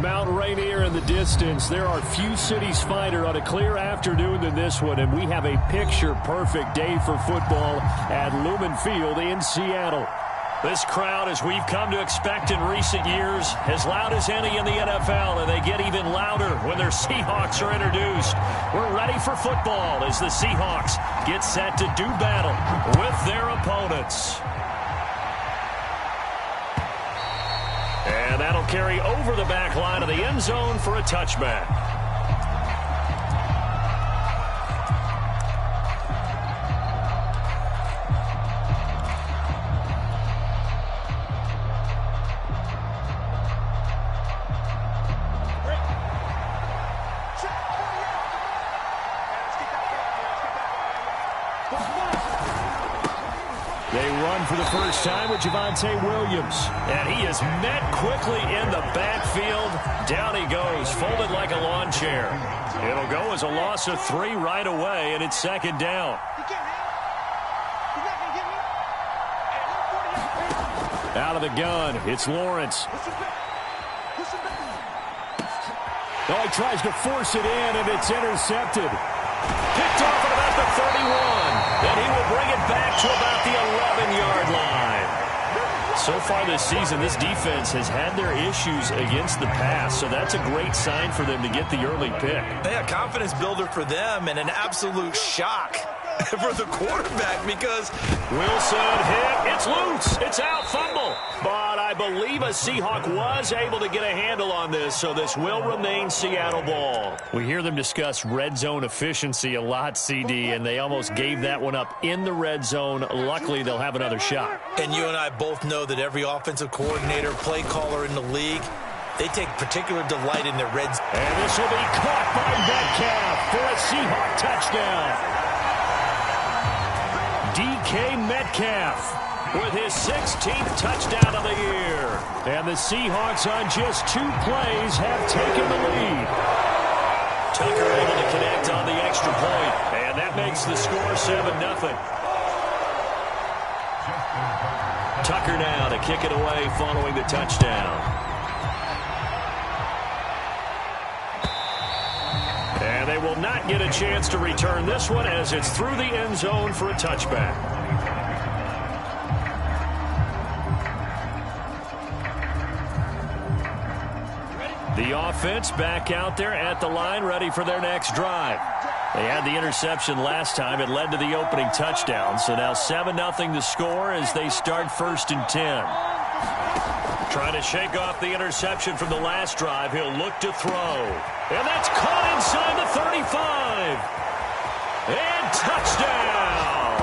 Mount Rainier in the distance. There are few cities finer on a clear afternoon than this one, and we have a picture-perfect day for football at Lumen Field in Seattle. This crowd, as we've come to expect in recent years, as loud as any in the NFL, and they get even louder when their Seahawks are introduced. We're ready for football as the Seahawks get set to do battle with their opponents. And that'll carry over the back line of the end zone for a touchback. They run for the first time with Javonte Williams. And he is met quickly in the backfield. Down he goes, folded like a lawn chair. It'll go as a loss of 3 right away, and it's second down. Out of the gun, it's Lawrence. Oh, he tries to force it in, and it's intercepted. Picked off at about the 31. And he will bring it back to about the 11-yard line. So far this season, this defense has had their issues against the pass, so that's a great sign for them to get the early pick. Yeah, confidence builder for them and an absolute shock for the quarterback because Wilson hit. It's loose. It's out. Fumble. But I believe a Seahawk was able to get a handle on this, so this will remain Seattle ball. We hear them discuss red zone efficiency a lot, CD, and they almost gave that one up in the red zone. Luckily, they'll have another shot. And you and I both know that every offensive coordinator, play caller in the league, they take particular delight in their red zone. And this will be caught by Metcalf for a Seahawk touchdown. DK Metcalf with his 16th touchdown of the year. And the Seahawks on just 2 plays have taken the lead. Tucker able to connect on the extra point. And that makes the score 7-0. Tucker now to kick it away following the touchdown. And they will not get a chance to return this one as it's through the end zone for a touchback. The offense back out there at the line, ready for their next drive. They had the interception last time. It led to the opening touchdown. So now 7-0 to score as they start 1st and 10. Trying to shake off the interception from the last drive. He'll look to throw. And that's caught inside the 35. And touchdown.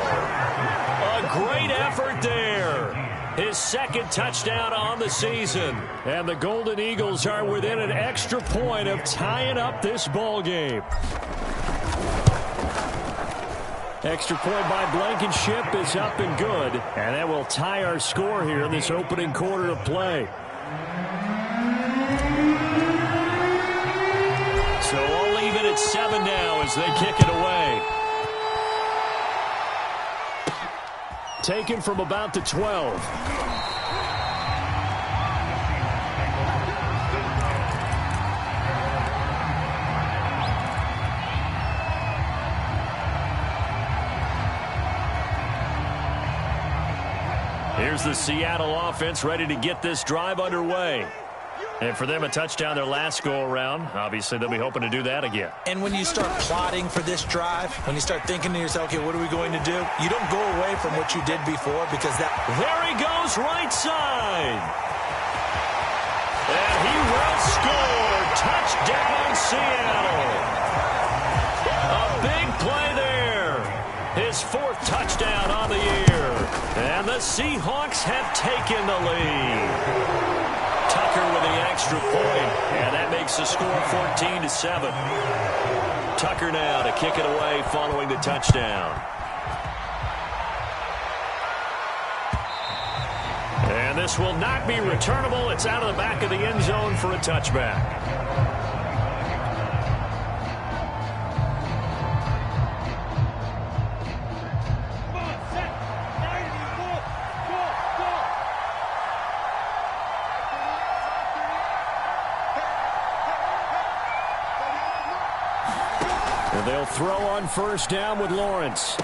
A great effort there. His 2nd touchdown on the season. And the Golden Eagles are within an extra point of tying up this ball game. Extra point by Blankenship is up and good. And that will tie our score here in this opening quarter of play. So all even at 7 now as they kick it away. Taken from about the 12. Here's the Seattle offense ready to get this drive underway. And for them, a touchdown their last go-around. Obviously, they'll be hoping to do that again. And when you start plotting for this drive, when you start thinking to yourself, okay, what are we going to do? You don't go away from what you did before because that... There he goes, right side. And he will score. Touchdown, Seattle. A big play there. His 4th touchdown on the year. And the Seahawks have taken the lead. Tucker with the extra point, and that makes the score 14-7. Tucker now to kick it away following the touchdown. And this will not be returnable. It's out of the back of the end zone for a touchback. They'll throw on first down with Lawrence.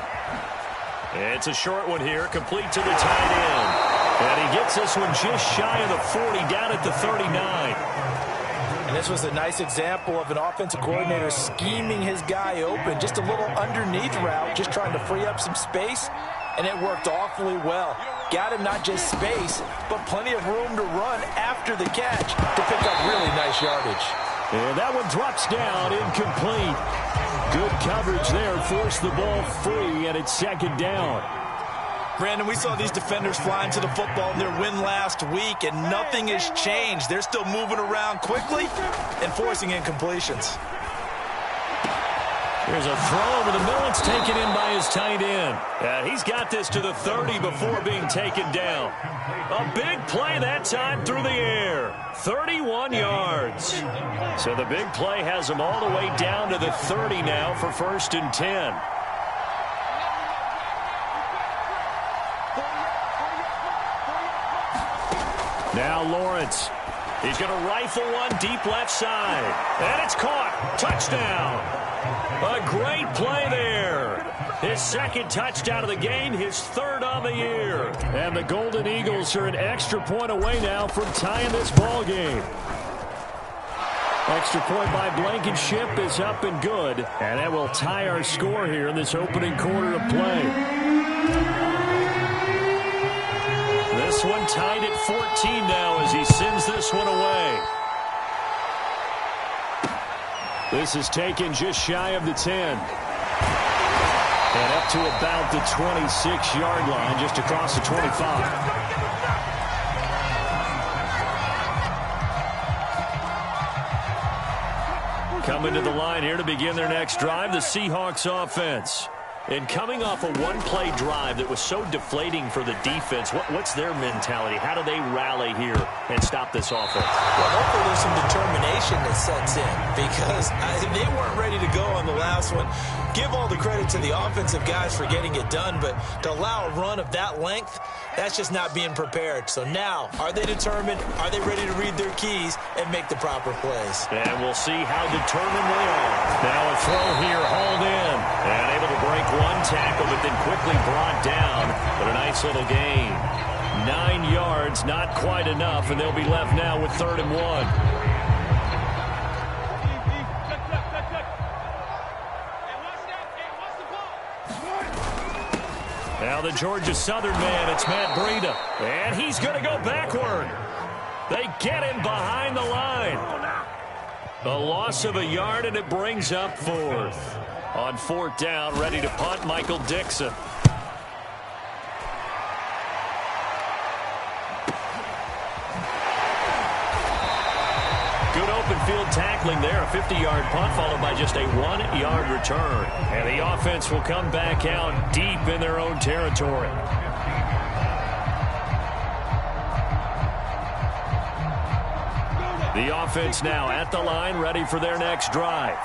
It's a short one here, complete to the tight end. And he gets this one just shy of the 40, down at the 39. And this was a nice example of an offensive coordinator scheming his guy open. Just a little underneath route, just trying to free up some space. And it worked awfully well. Got him not just space, but plenty of room to run after the catch to pick up really nice yardage. And that one drops down, incomplete. Good coverage there, forced the ball free, and it's second down. Brandon, we saw these defenders flying to the football in their win last week, and nothing has changed. They're still moving around quickly and forcing incompletions. Here's a throw over the middle. It's taken in by his tight end. He's got this to the 30 before being taken down. A big play that time through the air. 31 yards. So the big play has him all the way down to the 30 now for 1st and 10. Now Lawrence. He's going to rifle one deep left side. And it's caught. Touchdown. A great play there. His second touchdown of the game, his 3rd on the year. And the Golden Eagles are an extra point away now from tying this ball game. Extra point by Blankenship is up and good. And that will tie our score here in this opening quarter of play. This one tied at 14 now as he sends this one away. This is taken just shy of the 10. And up to about the 26-yard line, just across the 25. Coming to the line here to begin their next drive, the Seahawks offense. And coming off a one-play drive that was so deflating for the defense, what's their mentality? How do they rally here and stop this offense? Well, hopefully there's some determination that sets in because they weren't ready to go on the last one. Give all the credit to the offensive guys for getting it done, but to allow a run of that length, that's just not being prepared. So now, are they determined? Are they ready to read their keys and make the proper plays? And we'll see how determined they are. Now a throw here, hauled in, and able to break one tackle, but then quickly brought down. But a nice little gain. 9 yards, not quite enough, and they'll be left now with 3rd and 1. Now the Georgia Southern man, it's Matt Breida. And he's going to go backward. They get him behind the line. A loss of a yard, and it brings up 4th. On 4th down, ready to punt, Michael Dixon. Good open field tackling there. A 50-yard punt followed by just a 1-yard return. And the offense will come back out deep in their own territory. The offense now at the line, ready for their next drive.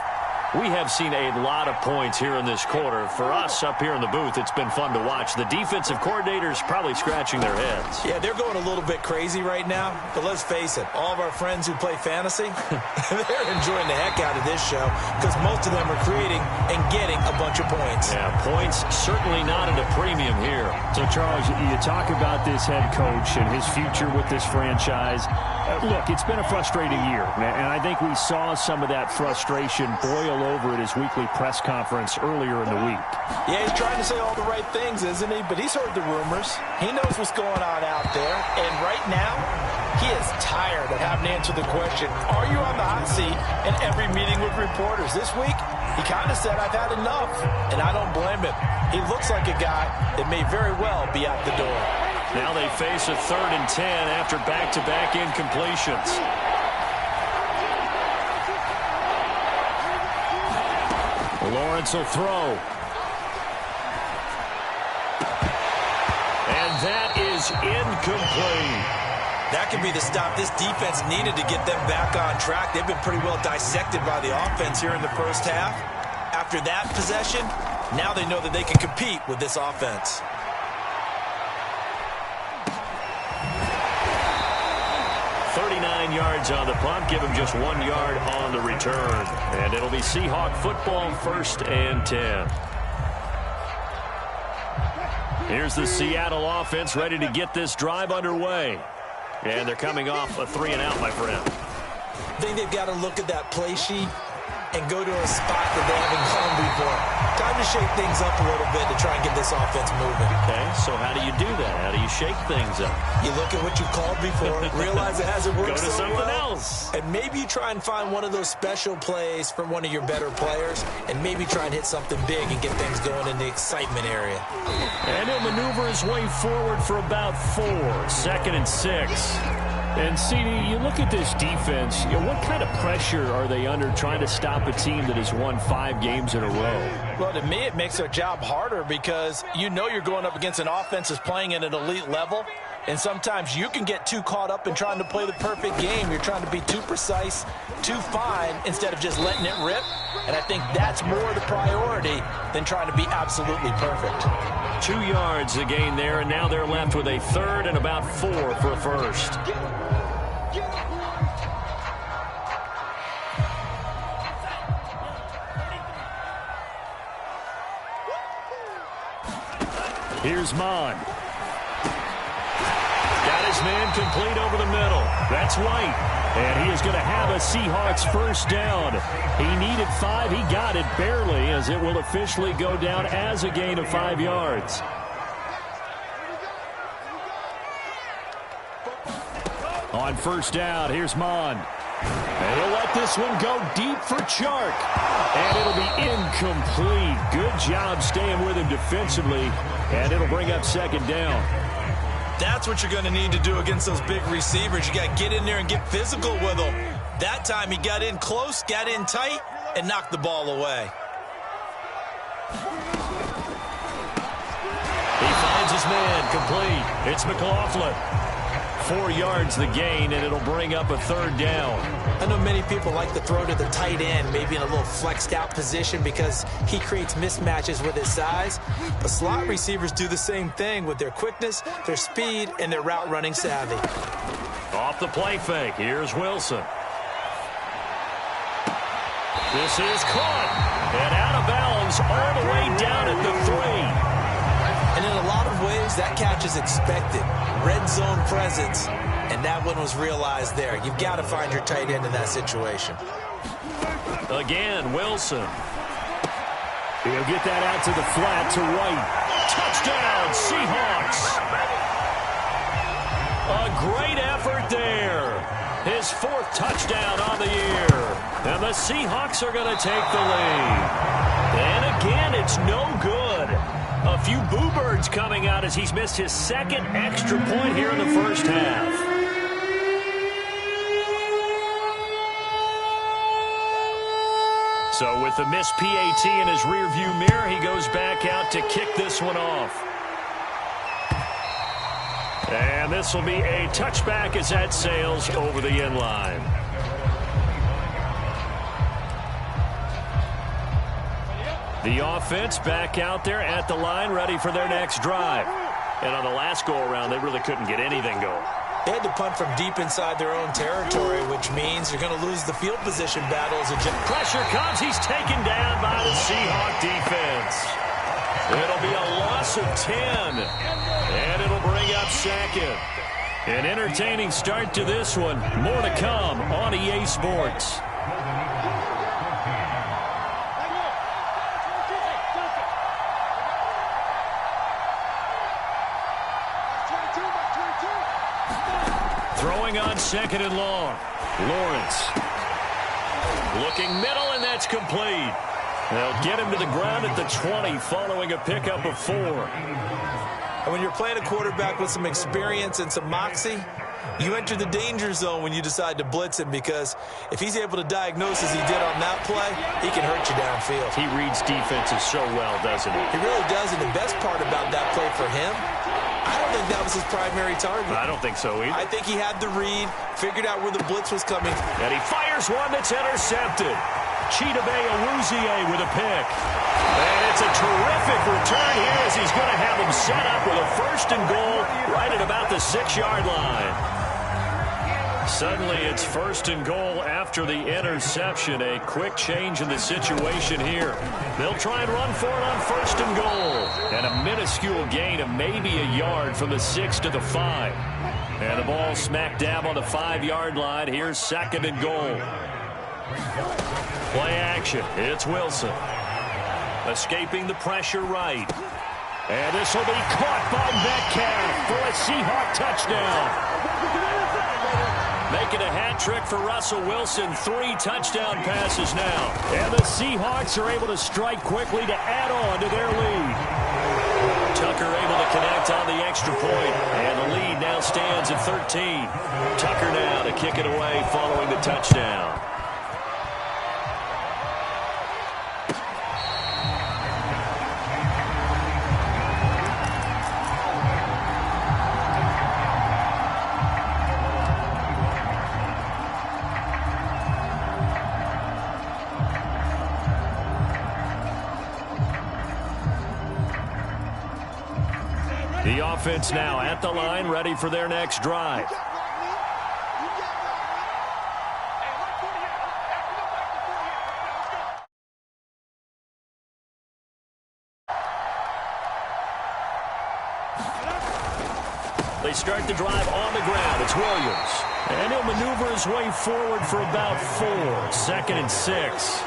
We have seen a lot of points here in this quarter. For us up here in the booth, it's been fun to watch. The defensive coordinators probably scratching their heads. Yeah, they're going a little bit crazy right now. But let's face it, all of our friends who play fantasy, they're enjoying the heck out of this show because most of them are creating and getting a bunch of points. Yeah, points certainly not at a premium here. So, Charles, you talk about this head coach and his future with this franchise. Look, it's been a frustrating year, and I think we saw some of that frustration boil over at his weekly press conference earlier in the week. Yeah, he's trying to say all the right things, isn't he? But he's heard the rumors. He knows what's going on out there. And right now, he is tired of having to answer the question, are you on the hot seat in every meeting with reporters? This week, he kind of said, I've had enough, and I don't blame him. He looks like a guy that may very well be out the door. Now they face a 3rd and 10 after back-to-back incompletions. Lawrence will throw. And that is incomplete. That could be the stop this defense needed to get them back on track. They've been pretty well dissected by the offense here in the first half. After that possession, now they know that they can compete with this offense. 39 yards on the punt. Give him just 1 yard on the return. And it'll be Seahawk football, 1st and 10. Here's the Seattle offense ready to get this drive underway. And they're coming off a 3-and-out, my friend. I think they've got to look at that play sheet and go to a spot that they haven't gone before. Time to shake things up a little bit to try and get this offense moving. Okay, so how do you do that? How do you shake things up? You look at what you've called before, realize it hasn't worked Go to so something well, else. and maybe you try and find one of those special plays from one of your better players, and maybe try and hit something big and get things going in the excitement area. And he'll maneuver his way forward for about 4. 2nd and 6. And, CD, you look at this defense, what kind of pressure are they under trying to stop a team that has won 5 games in a row? Well, to me, it makes their job harder because you know you're going up against an offense that's playing at an elite level, and sometimes you can get too caught up in trying to play the perfect game. You're trying to be too precise, too fine, instead of just letting it rip, and I think that's more the priority than trying to be absolutely perfect. 2 yards the gain there, and now they're left with a 3rd and about 4 for a 1st. Here's Mond. Got his man complete over the middle. That's White. And he is going to have a Seahawks 1st down. He needed 5. He got it barely, as it will officially go down as a gain of 5 yards. On 1st down, here's Mond. And he'll let this one go deep for Chark. And it'll be incomplete. Good job staying with him defensively. And it'll bring up 2nd down. That's what you're going to need to do against those big receivers. You got to get in there and get physical with them. That time he got in close, got in tight, and knocked the ball away. He finds his man complete. It's McLaughlin. 4 yards the gain, and it'll bring up a 3rd down. I know many people like to throw to the tight end, maybe in a little flexed out position because he creates mismatches with his size. But slot receivers do the same thing with their quickness, their speed, and their route running savvy. Off the play fake, here's Wilson. This is caught, and out of bounds all the way down at the 3. And in a lot of ways, that catch is expected. Red zone presence, and that one was realized there. You've got to find your tight end in that situation. Again, Wilson. He'll get that out to the flat to White. Touchdown, Seahawks. A great effort there. His 4th touchdown on the year. And the Seahawks are going to take the lead. And again, it's no good. A few boo birds coming out as he's missed his 2nd extra point here in the 1st half. So with the missed PAT in his rearview mirror, he goes back out to kick this one off. And this will be a touchback as that sails over the end line. The offense back out there at the line, ready for their next drive. And on the last go-around, they really couldn't get anything going. They had to punt from deep inside their own territory, which means you're going to lose the field position battles. Pressure comes. He's taken down by the Seahawk defense. It'll be a loss of 10. And it'll bring up 2nd. An entertaining start to this one. More to come on EA Sports. Throwing on 2nd and long. Lawrence. Looking middle, and that's complete. They'll get him to the ground at the 20 following a pickup of 4. And when you're playing a quarterback with some experience and some moxie, you enter the danger zone when you decide to blitz him, because if he's able to diagnose as he did on that play, he can hurt you downfield. He reads defenses so well, doesn't he? He really does, and the best part about that play for him, I don't think that was his primary target. I don't think so either. I think he had the read, figured out where the blitz was coming. And he fires one that's intercepted. Chidobe Awuzie with a pick. And it's a terrific return here as he's going to have him set up with a 1st and goal right at about the 6-yard line. Suddenly it's 1st and goal after the interception. A quick change in the situation here. They'll try and run for it on 1st and goal. And a minuscule gain of maybe a yard from the 6 to the 5. And the ball smack dab on the 5-yard line. Here's 2nd and goal. Play action. It's Wilson. Escaping the pressure right. And this will be caught by Metcalf for a Seahawk touchdown. Making a hat trick for Russell Wilson. 3 touchdown passes now. And the Seahawks are able to strike quickly to add on to their lead. Tucker able to connect on the extra point. And the lead now stands at 13. Tucker now to kick it away following the touchdown. The offense now at the line, ready for their next drive. They start the drive on the ground. It's Williams. And he'll maneuver his way forward for about 4. 2nd and 6.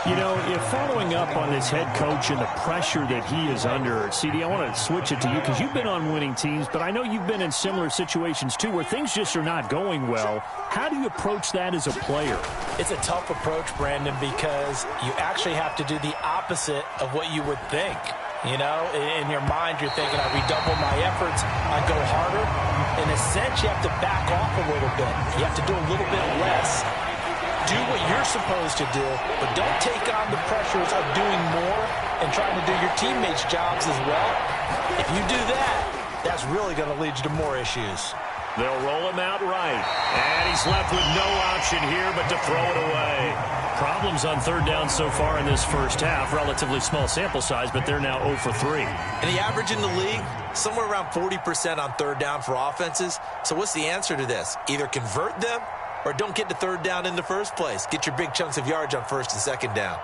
You know, if following up on this head coach and the pressure that he is under, CD, I want to switch it to you because you've been on winning teams, but I know you've been in similar situations too where things just are not going well. How do you approach that as a player? It's a tough approach, Brandon, because you actually have to do the opposite of what you would think. You know, in your mind, you're thinking, I redouble my efforts, I go harder. In a sense, you have to back off a little bit. You have to do a little bit less. Do what you're supposed to do, but don't take on the pressures of doing more and trying to do your teammates' jobs as well. If you do that, that's really going to lead you to more issues. They'll roll him out right. And he's left with no option here but to throw it away. Problems on 3rd down so far in this first half. Relatively small sample size, but they're now 0 for 3. And the average in the league, somewhere around 40% on 3rd down for offenses. So what's the answer to this? Either convert them or don't get to 3rd down in the first place. Get your big chunks of yards on 1st and 2nd down.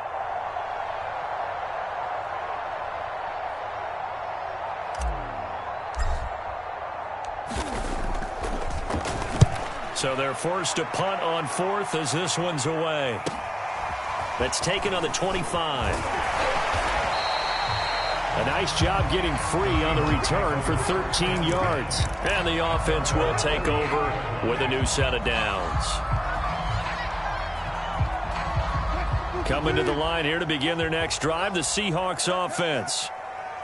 So they're forced to punt on 4th as this one's away. That's taken on the 25. A nice job getting free on the return for 13 yards. And the offense will take over with a new set of downs. Coming to the line here to begin their next drive, the Seahawks offense.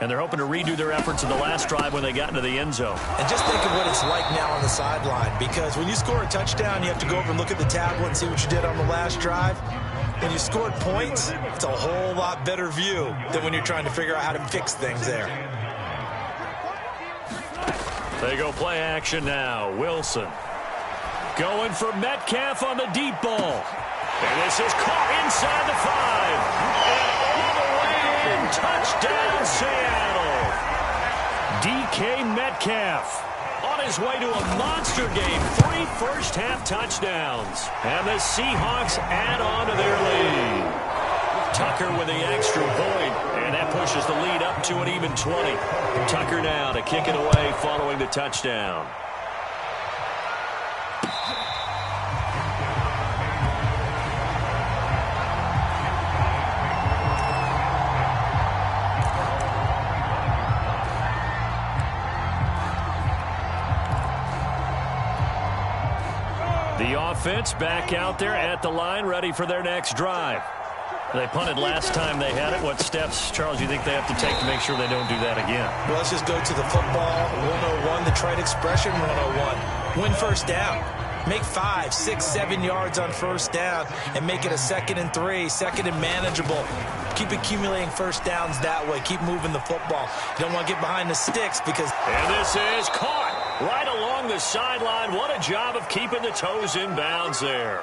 And they're hoping to redo their efforts in the last drive when they got into the end zone. And just think of what it's like now on the sideline, because when you score a touchdown, you have to go over and look at the tablet and see what you did on the last drive. When you scored points, it's a whole lot better view than when you're trying to figure out how to fix things there. They go play action now. Wilson going for Metcalf on the deep ball. And this is caught inside the 5. And all the way in. Touchdown, Seattle. DK Metcalf on his way to a monster game. 3 first-half touchdowns. And the Seahawks add on to their lead. Tucker with the extra point. And that pushes the lead up to an even 20. Tucker now to kick it away following the touchdown. The offense back out there at the line, ready for their next drive. They punted last time they had it. What steps, Charles, do you think they have to take to make sure they don't do that again? Well, let's just go to the football 101, the trade expression 101. Win first down. Make 5, 6, 7 yards on first down and make it a 2nd and 3, 2nd and manageable. Keep accumulating first downs that way. Keep moving the football. You don't want to get behind the sticks because... And this is caught right along the sideline. What a job of keeping the toes in bounds there.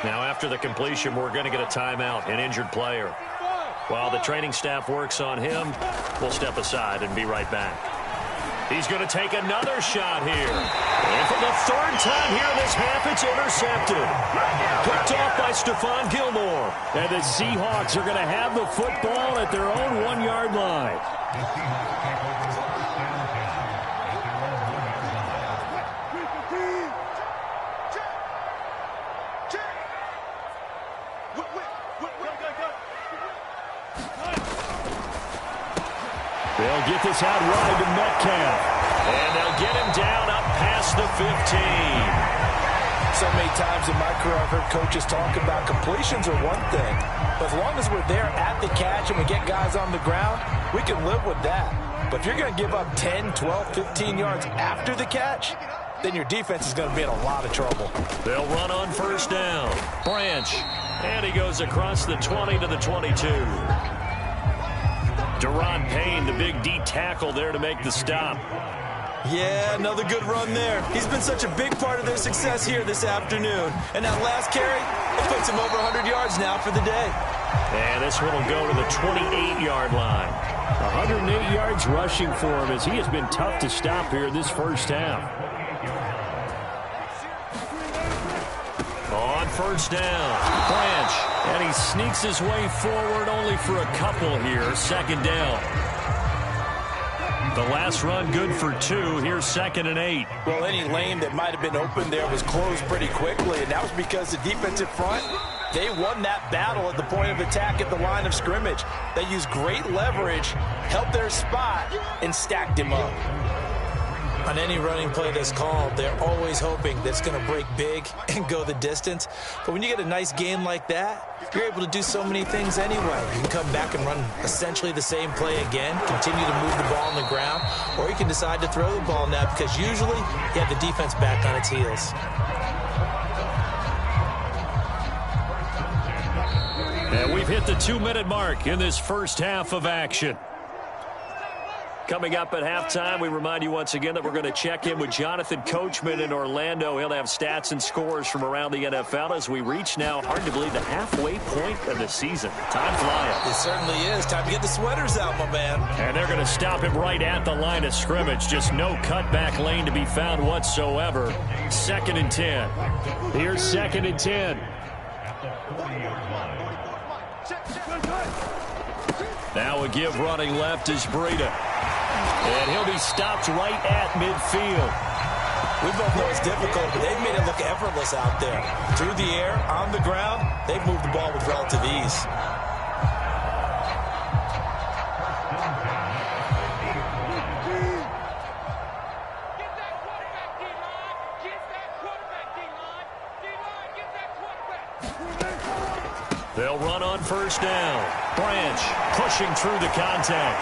Now, after the completion, we're going to get a timeout, an injured player. While the training staff works on him, we'll step aside and be right back. He's going to take another shot here. And for the third time here in this half, it's intercepted. Picked off by Stephon Gilmore. And the Seahawks are going to have the football at their own 1-yard line. They'll get this out wide to Metcalf. And they'll get him down up past the 15. So many times in my career I've heard coaches talk about completions are one thing. But as long as we're there at the catch and we get guys on the ground, we can live with that. But if you're going to give up 10, 12, 15 yards after the catch, then your defense is going to be in a lot of trouble. They'll run on first down. Branch. And he goes across the 20 to the 22. Deron Payne, the big D tackle there to make the stop. Yeah, another good run there. He's been such a big part of their success here this afternoon. And that last carry, it puts him over 100 yards now for the day. And this one will go to the 28-yard line. 108 yards rushing for him as he has been tough to stop here this first half. On first down, Branch. And he sneaks his way forward only for a couple here. Second down. The last run good for 2. Here's 2nd and 8. Well, any lane that might have been open there was closed pretty quickly, and that was because the defensive front, they won that battle at the point of attack at the line of scrimmage. They used great leverage, held their spot, and stacked him up. On any running play that's called, they're always hoping that it's going to break big and go the distance. But when you get a nice game like that, you're able to do so many things anyway. You can come back and run essentially the same play again, continue to move the ball on the ground, or you can decide to throw the ball now because usually you have the defense back on its heels. And we've hit the 2-minute mark in this first half of action. Coming up at halftime, we remind you once again that we're going to check in with Jonathan Coachman in Orlando. He'll have stats and scores from around the NFL as we reach now, hard to believe, the halfway point of the season. Time flying. It certainly is. Time to get the sweaters out, my man. And they're going to stop him right at the line of scrimmage. Just no cutback lane to be found whatsoever. 2nd and 10. Here's 2nd and 10. Now a give running left is Breida. And he'll be stopped right at midfield. We both know it's difficult, but they've made it look effortless out there. Through the air, on the ground, they've moved the ball with relative ease. They'll run on first down. Branch pushing through the contact.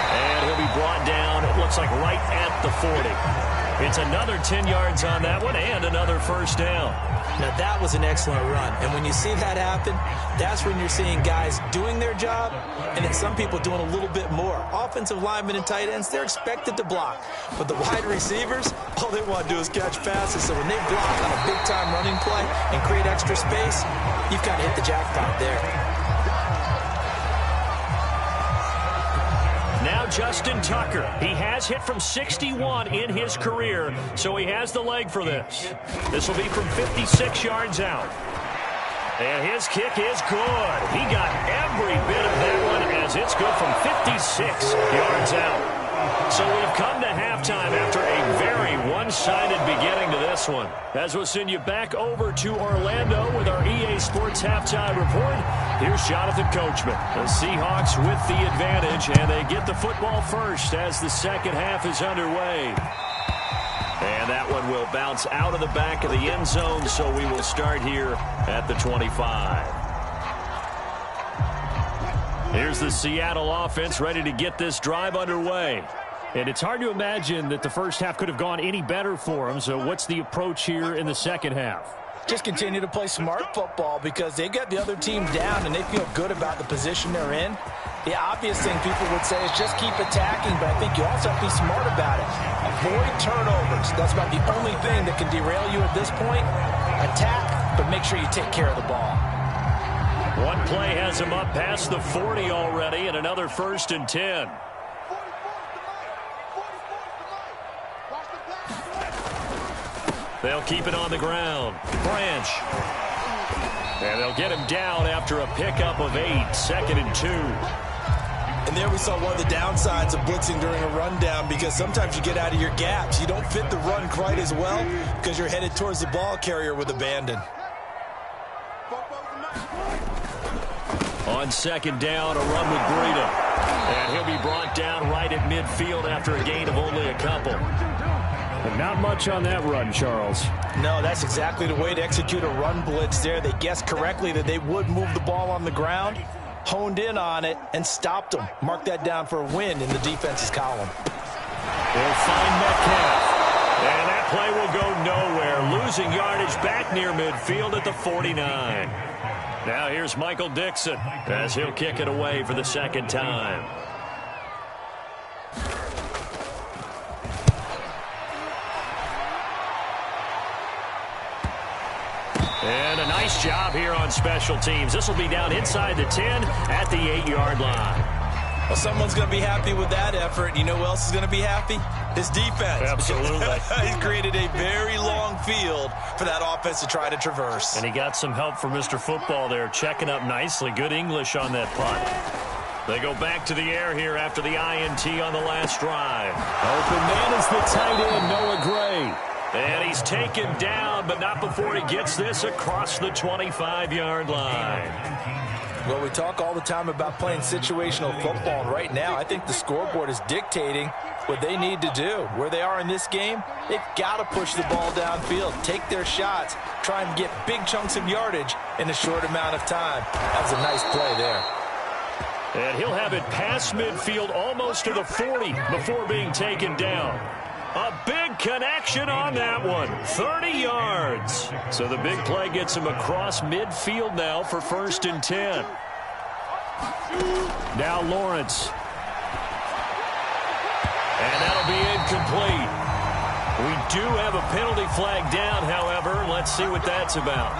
And he'll be brought down, it looks like right at the 40. It's another 10 yards on that one and another first down. Now that was an excellent run. And when you see that happen, that's when you're seeing guys doing their job and then some people doing a little bit more. Offensive linemen and tight ends, they're expected to block. But the wide receivers, all they want to do is catch passes. So when they block on a big-time running play and create extra space, you've kind of hit the jackpot there. Now Justin Tucker. He has hit from 61 in his career, so he has the leg for this. This will be from 56 yards out. And his kick is good. He got every bit of that one as it's good from 56 yards out. So we've come to halftime after a very one-sided beginning to this one. As we'll send you back over to Orlando with our EA Sports Halftime Report, here's Jonathan Coachman. The Seahawks with the advantage, and they get the football first as the second half is underway. And that one will bounce out of the back of the end zone, so we will start here at the 25. Here's the Seattle offense ready to get this drive underway. And it's hard to imagine that the first half could have gone any better for them. So what's the approach here in the second half? Just continue to play smart football because they got the other team down and they feel good about the position they're in. The obvious thing people would say is just keep attacking, but I think you also have to be smart about it. Avoid turnovers. That's about the only thing that can derail you at this point. Attack, but make sure you take care of the ball. One play has him up past the 40 already, and another 1st and 10. They'll keep it on the ground. Branch. And they'll get him down after a pickup of 8. 2nd and 2. And there we saw one of the downsides of blitzing during a rundown, because sometimes you get out of your gaps. You don't fit the run quite as well because you're headed towards the ball carrier with abandon. On 2nd down, a run with Breida. And he'll be brought down right at midfield after a gain of only a couple. And not much on that run, Charles. No, that's exactly the way to execute a run blitz there. They guessed correctly that they would move the ball on the ground, honed in on it, and stopped them. Mark that down for a win in the defense's column. They'll find Metcalf. And that play will go nowhere. Losing yardage back near midfield at the 49. Now here's Michael Dixon as he'll kick it away for the 2nd time. And a nice job here on special teams. This will be down inside the 10 at the 8-yard line. Well, someone's going to be happy with that effort. You know who else is going to be happy? His defense. Absolutely. He's created a very long field for that offense to try to traverse. And he got some help from Mr. Football there, checking up nicely. Good English on that punt. They go back to the air here after the INT on the last drive. Open man is the tight end, Noah Gray. And he's taken down, but not before he gets this across the 25-yard line. Well, we talk all the time about playing situational football, and right now I think the scoreboard is dictating what they need to do. Where they are in this game, they've got to push the ball downfield, take their shots, try and get big chunks of yardage in a short amount of time. That was a nice play there. And he'll have it past midfield almost to the 40 before being taken down. A big connection on that one. 30 yards. So the big play gets him across midfield now for 1st and 10. Now Lawrence. And that'll be incomplete. We do have a penalty flag down, however. Let's see what that's about.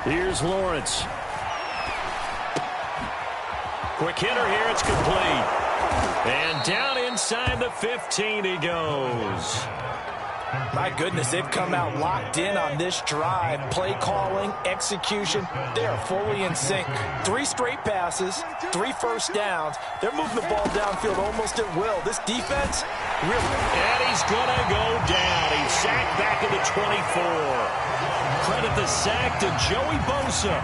Here's Lawrence. Quick hitter here. It's complete. And down inside the 15 he goes. My goodness, they've come out locked in on this drive. Play calling, execution, they are fully in sync. 3 straight passes, 3 first downs. They're moving the ball downfield almost at will. This defense, really. And he's going to go down. He's sacked back at the 24. Credit the sack to Joey Bosa.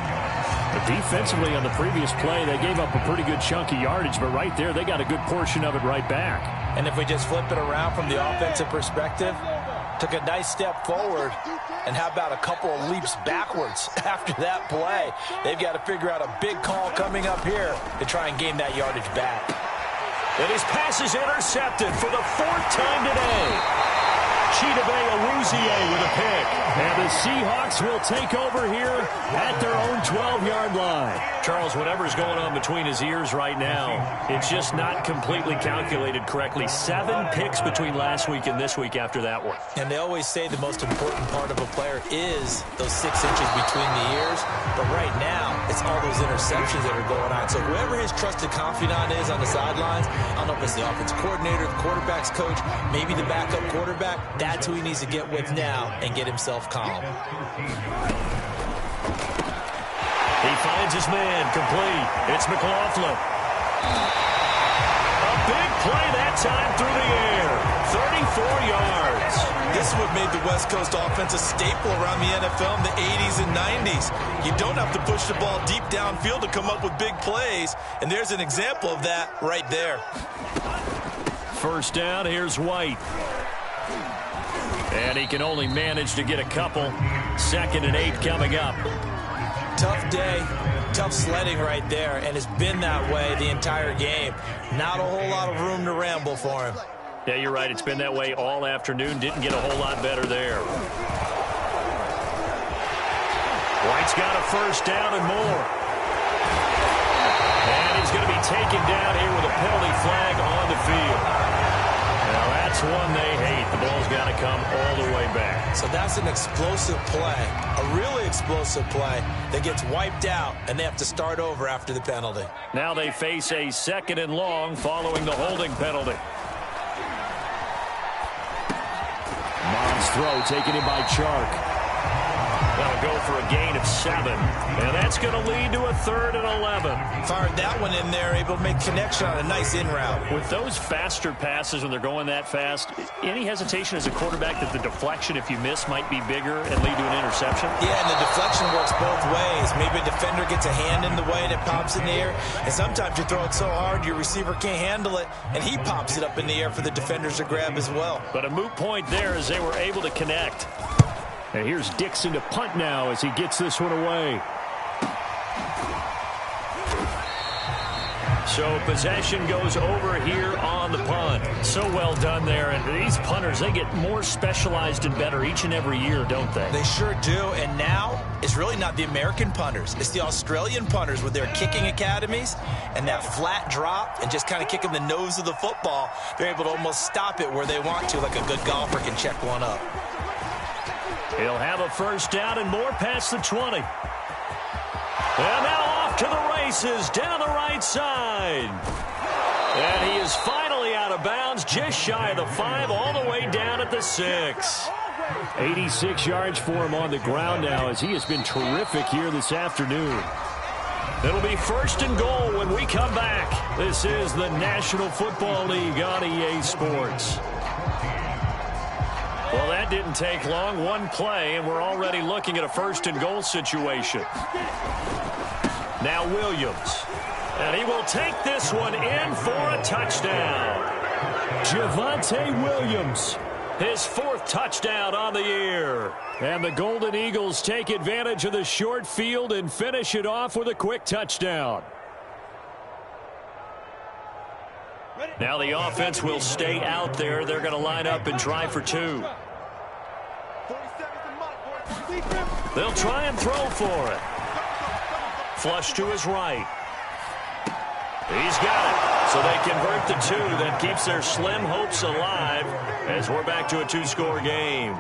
But defensively on the previous play, they gave up a pretty good chunk of yardage, but right there, they got a good portion of it right back. And if we just flip it around from the offensive perspective, took a nice step forward, and how about a couple of leaps backwards after that play? They've got to figure out a big call coming up here to try and gain that yardage back. And his pass is intercepted for the 4th time today. Chidobe Awuzie with a pick. And the Seahawks will take over here at their own 12-yard line. Charles, whatever's going on between his ears right now, it's just not completely calculated correctly. 7 picks between last week and this week after that one. And they always say the most important part of a player is those 6 inches between the ears. But right now, it's all those interceptions that are going on. So whoever his trusted confidant is on the sidelines, I don't know if it's the offensive coordinator, the quarterback's coach, maybe the backup quarterback, that's who he needs to get with now and get himself calm. He finds his man, complete. It's McLaughlin. A big play that time through the air. 34 yards. This is what made the West Coast offense a staple around the NFL in the 80s and 90s. You don't have to push the ball deep downfield to come up with big plays, and there's an example of that right there. 1st down, here's White. And he can only manage to get a couple. 2nd and 8 coming up. Tough day, tough sledding right there, and it's been that way the entire game. Not a whole lot of room to ramble for him. Yeah, you're right. It's been that way all afternoon. Didn't get a whole lot better there. White's got a 1st down and more. And he's going to be taken down here with a penalty flag on the field. Now that's That's one they hate. The ball's got to come all the way back. So that's an explosive play, a really explosive play that gets wiped out, and they have to start over after the penalty. Now they face a 2nd and long following the holding penalty. Mond's throw taken in by Chark. That'll go for a gain of 7. And that's going to lead to a 3rd and 11. Fired that one in there, able to make connection on a nice in route. With those faster passes when they're going that fast, any hesitation as a quarterback that the deflection, if you miss, might be bigger and lead to an interception? Yeah, and the deflection works both ways. Maybe a defender gets a hand in the way and it pops in the air. And sometimes you throw it so hard your receiver can't handle it, and he pops it up in the air for the defenders to grab as well. But a moot point there as they were able to connect. And here's Dixon to punt now as he gets this one away. So possession goes over here on the punt. So well done there. And these punters, they get more specialized and better each and every year, don't they? They sure do. And now it's really not the American punters. It's the Australian punters with their kicking academies and that flat drop and just kind of kicking the nose of the football. They're able to almost stop it where they want to, like a good golfer can check one up. He'll have a 1st down and more past the 20. And now off to the races down the right side. And he is finally out of bounds, just shy of the 5, all the way down at the 6. 86 yards for him on the ground now as he has been terrific here this afternoon. It'll be 1st and goal when we come back. This is the National Football League on EA Sports. Well, that didn't take long. One play, and we're already looking at a 1st and goal situation. Now Williams. And he will take this one in for a touchdown. Javonte Williams. His 4th touchdown on the year. And the Golden Eagles take advantage of the short field and finish it off with a quick touchdown. Now the offense will stay out there. They're going to line up and try for 2. They'll try and throw for it. Flush to his right. He's got it. So they convert the 2. That keeps their slim hopes alive as we're back to a 2-score game.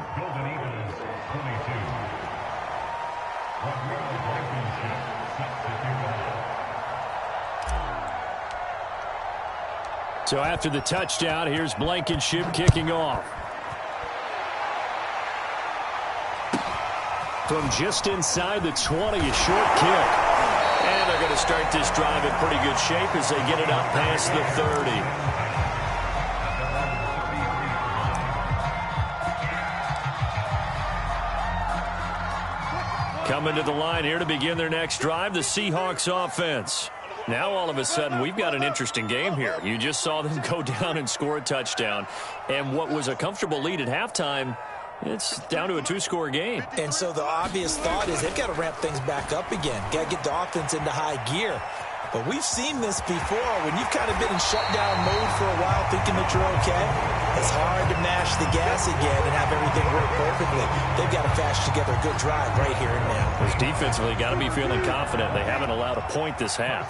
So after the touchdown, here's Blankenship kicking off. From just inside the 20, a short kick. And they're going to start this drive in pretty good shape as they get it up past the 30. Coming to the line here to begin their next drive, the Seahawks offense. Now all of a sudden we've got an interesting game here. You just saw them go down and score a touchdown. And what was a comfortable lead at halftime, it's down to a 2-score game. And so the obvious thought is they've got to ramp things back up again. Got to get the offense into high gear. But we've seen this before. When you've kind of been in shutdown mode for a while thinking that you're okay, it's hard to mash the gas again and have everything work perfectly. They've got to fashion together a good drive right here and now. Because defensively, got to be feeling confident. They haven't allowed a point this half.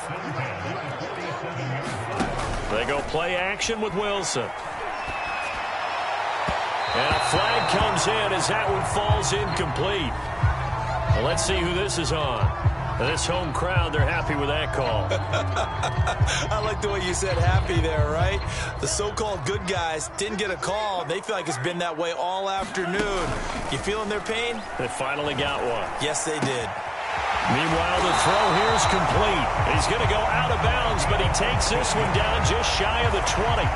They go play action with Wilson. And a flag comes in as that one falls incomplete. Well, let's see who this is on. This home crowd, they're happy with that call. I like the way you said happy there, right? The so-called good guys didn't get a call. They feel like it's been that way all afternoon. You feeling their pain? They finally got one. Yes, they did. Meanwhile, the throw here is complete. He's going to go out of bounds, but he takes this one down just shy of the 20.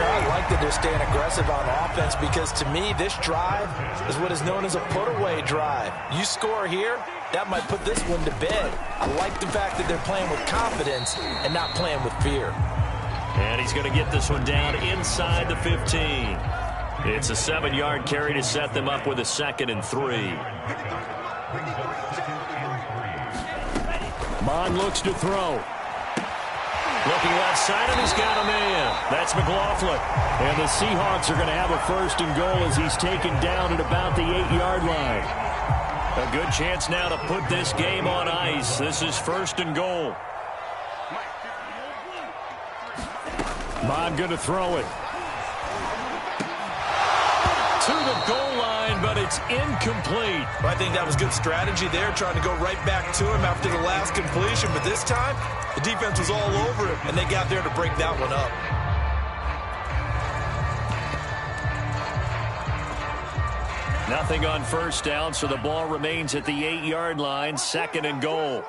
I like that they're staying aggressive on offense because, to me, this drive is what is known as a put-away drive. You score here, that might put this one to bed. I like the fact that they're playing with confidence and not playing with fear. And he's going to get this one down inside the 15. It's a 7-yard carry to set them up with a 2nd and 3. Mond looks to throw. Looking left side, and he's got a man. That's McLaughlin. And the Seahawks are going to have a 1st and goal as he's taken down at about the 8-yard line. A good chance now to put this game on ice. This is 1st and goal. Mond going to throw it. to the goal line, but it's incomplete. Well, I think that was good strategy there, trying to go right back to him after the last completion. But this time, the defense was all over him, and they got there to break that one up. Nothing on first down, so the ball remains at the 8-yard line, 2nd and goal.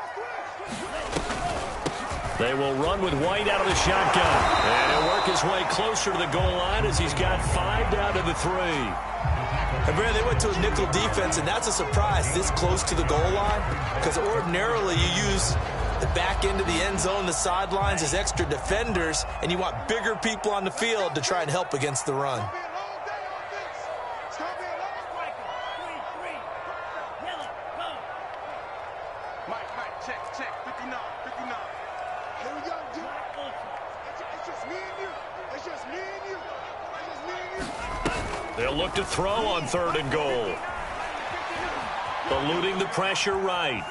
They will run with White out of the shotgun. And he'll work his way closer to the goal line as he's got 5 down to the 3. And Brad, they went to a nickel defense, and that's a surprise this close to the goal line, because ordinarily you use the back end of the end zone, the sidelines as extra defenders, and you want bigger people on the field to try and help against the run. They'll look to throw on 3rd and goal. Eluding the pressure right.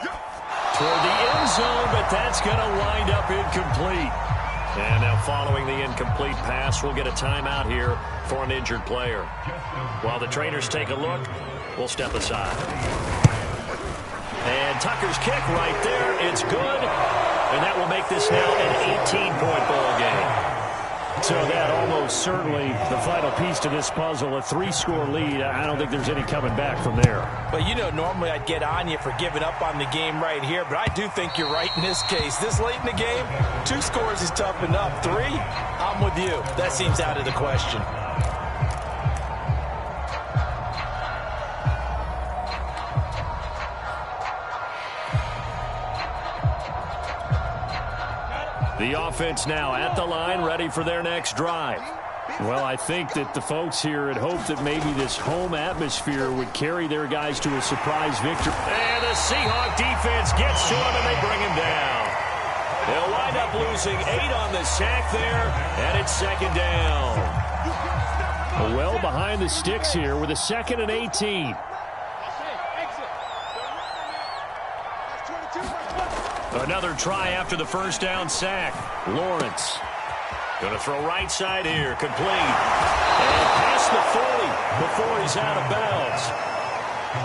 Toward the end zone, but that's going to wind up incomplete. And now following the incomplete pass, we'll get a timeout here for an injured player. While the trainers take a look, we'll step aside. And Tucker's kick right there. It's good. And that will make this now an 18-point ball game. So that almost certainly the final piece to this puzzle, a 3-score lead. I don't think there's any coming back from there. But you know, normally I'd get on you for giving up on the game right here, but I do think you're right in this case. This late in the game, 2 scores is tough enough. 3, I'm with you. That seems out of the question. The offense now at the line, ready for their next drive. Well, I think that the folks here had hoped that maybe this home atmosphere would carry their guys to a surprise victory. And the Seahawk defense gets to him, and they bring him down. They'll wind up losing 8 on the sack there, and it's 2nd down. Well behind the sticks here with a 2nd and 18. Another try after the first down sack. Lawrence going to throw right side here. Complete. And past the 40 before he's out of bounds.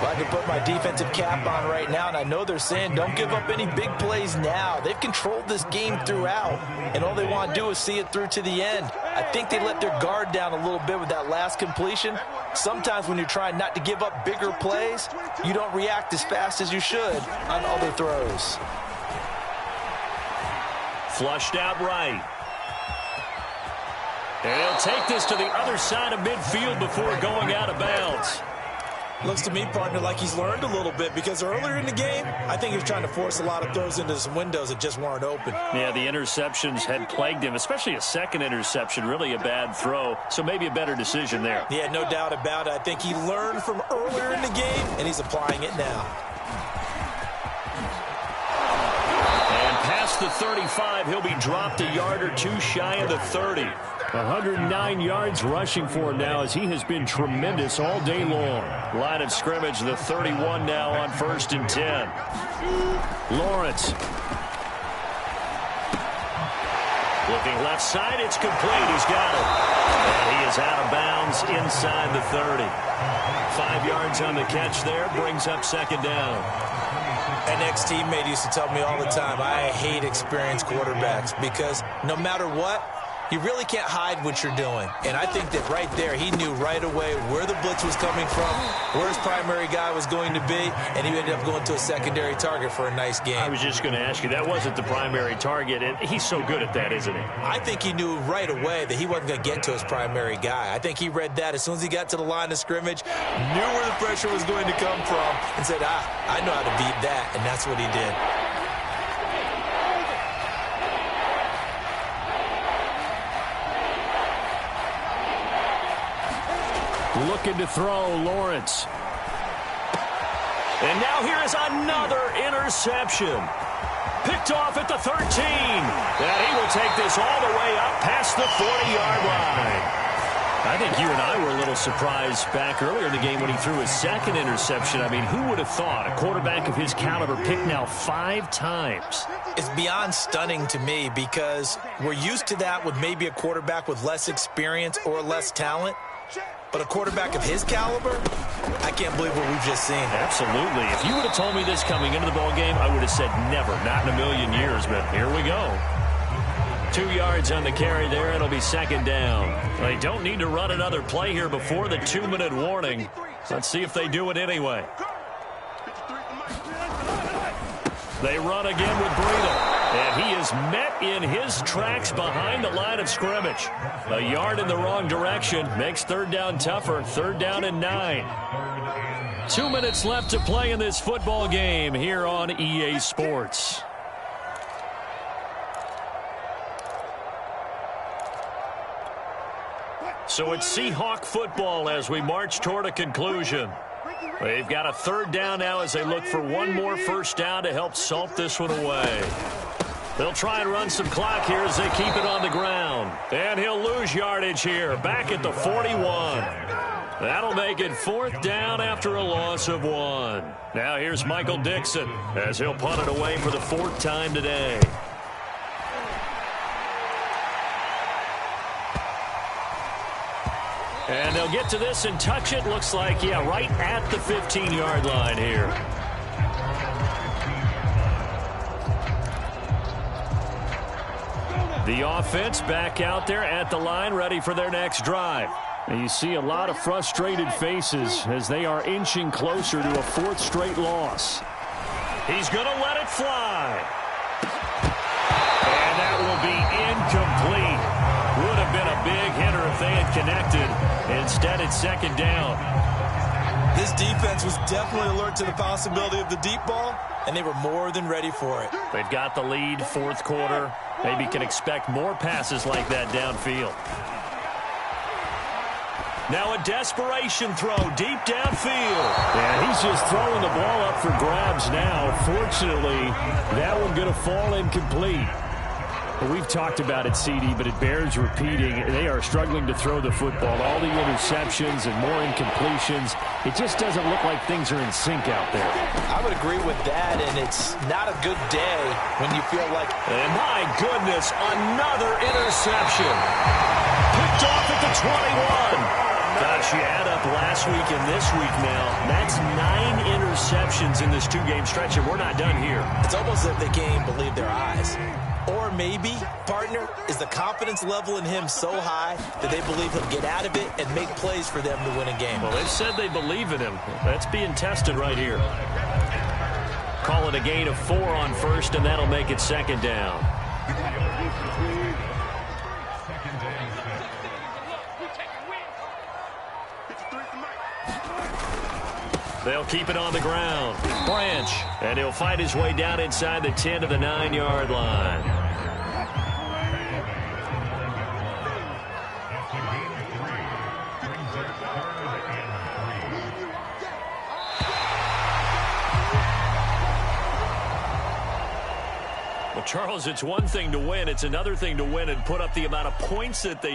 Well, I can put my defensive cap on right now, and I know they're saying don't give up any big plays now. They've controlled this game throughout, and all they want to do is see it through to the end. I think they let their guard down a little bit with that last completion. Sometimes when you're trying not to give up bigger plays, you don't react as fast as you should on other throws. Flushed out right. And he'll take this to the other side of midfield before going out of bounds. Looks to me, partner, like he's learned a little bit, because earlier in the game, I think he was trying to force a lot of throws into some windows that just weren't open. Yeah, the interceptions had plagued him, especially a second interception, really a bad throw. So maybe a better decision there. Yeah, no doubt about it. I think he learned from earlier in the game, and he's applying it now. Past the 35, he'll be dropped a yard or 2 shy of the 30. 109 yards rushing for him now, as he has been tremendous all day long. Line of scrimmage, the 31 now on 1st and 10. Lawrence. Looking left side, it's complete. He's got it. And he is out of bounds inside the 30. 5 yards on the catch there, brings up 2nd down. An ex-teammate used to tell me all the time, I hate experienced quarterbacks, because no matter what, you really can't hide what you're doing. And I think that right there, he knew right away where the blitz was coming from, where his primary guy was going to be, and he ended up going to a secondary target for a nice game. I was just going to ask you, that wasn't the primary target, and he's so good at that, isn't he? I think he knew right away that he wasn't going to get to his primary guy. I think he read that as soon as he got to the line of scrimmage, knew where the pressure was going to come from, and said, I know how to beat that, and that's what he did. Looking to throw, Lawrence. And now here is another interception. Picked off at the 13. And he will take this all the way up past the 40-yard line. I think you and I were a little surprised back earlier in the game when he threw his 2nd interception. I mean, who would have thought a quarterback of his caliber picked now 5 times? It's beyond stunning to me, because we're used to that with maybe a quarterback with less experience or less talent. But a quarterback of his caliber, I can't believe what we've just seen. Absolutely. If you would have told me this coming into the ballgame, I would have said never, not in a million years, but here we go. 2 yards on the carry there. It'll be second down. They don't need to run another play here before the 2-minute warning. Let's see if they do it anyway. They run again with Breida. And he is met in his tracks behind the line of scrimmage. A yard in the wrong direction makes third down tougher. Third down and 9. 2 minutes left to play in this football game here on EA Sports. So it's Seahawk football as we march toward a conclusion. They've got a third down now as they look for one more first down to help salt this one away. They'll try and run some clock here as they keep it on the ground. And he'll lose yardage here, back at the 41. That'll make it fourth down after a loss of 1. Now here's Michael Dixon as he'll punt it away for the 4th time today. And they'll get to this and touch it. Looks like, yeah, right at the 15-yard line here. The offense back out there at the line, ready for their next drive. And you see a lot of frustrated faces as they are inching closer to a 4th straight loss. He's going to let it fly. And that will be incomplete. Would have been a big hitter if they had connected. Instead, it's second down. This defense was definitely alert to the possibility of the deep ball, and they were more than ready for it. They've got the lead, 4th quarter. Maybe can expect more passes like that downfield. Now a desperation throw deep downfield. Yeah, he's just throwing the ball up for grabs now. Fortunately, that one going to fall incomplete. Well, we've talked about it, CD, but it bears repeating. They are struggling to throw the football. All the interceptions and more incompletions. It just doesn't look like things are in sync out there. I would agree with that, and it's not a good day when you feel like... And my goodness, another interception. Picked off at the 21. Gosh, you add up last week and this week now. That's 9 interceptions in this 2-game stretch, and we're not done here. It's almost as if they can't even believe their eyes. Or maybe, partner, is the confidence level in him so high that they believe he'll get out of it and make plays for them to win a game. Well, they've said they believe in him. That's being tested right here. Call it a gain of 4 on first, and that'll make it second down. They'll keep it on the ground. Branch, and he'll fight his way down inside the 10 to the 9-yard line. Well, Charles, it's one thing to win. It's another thing to win and put up the amount of points that they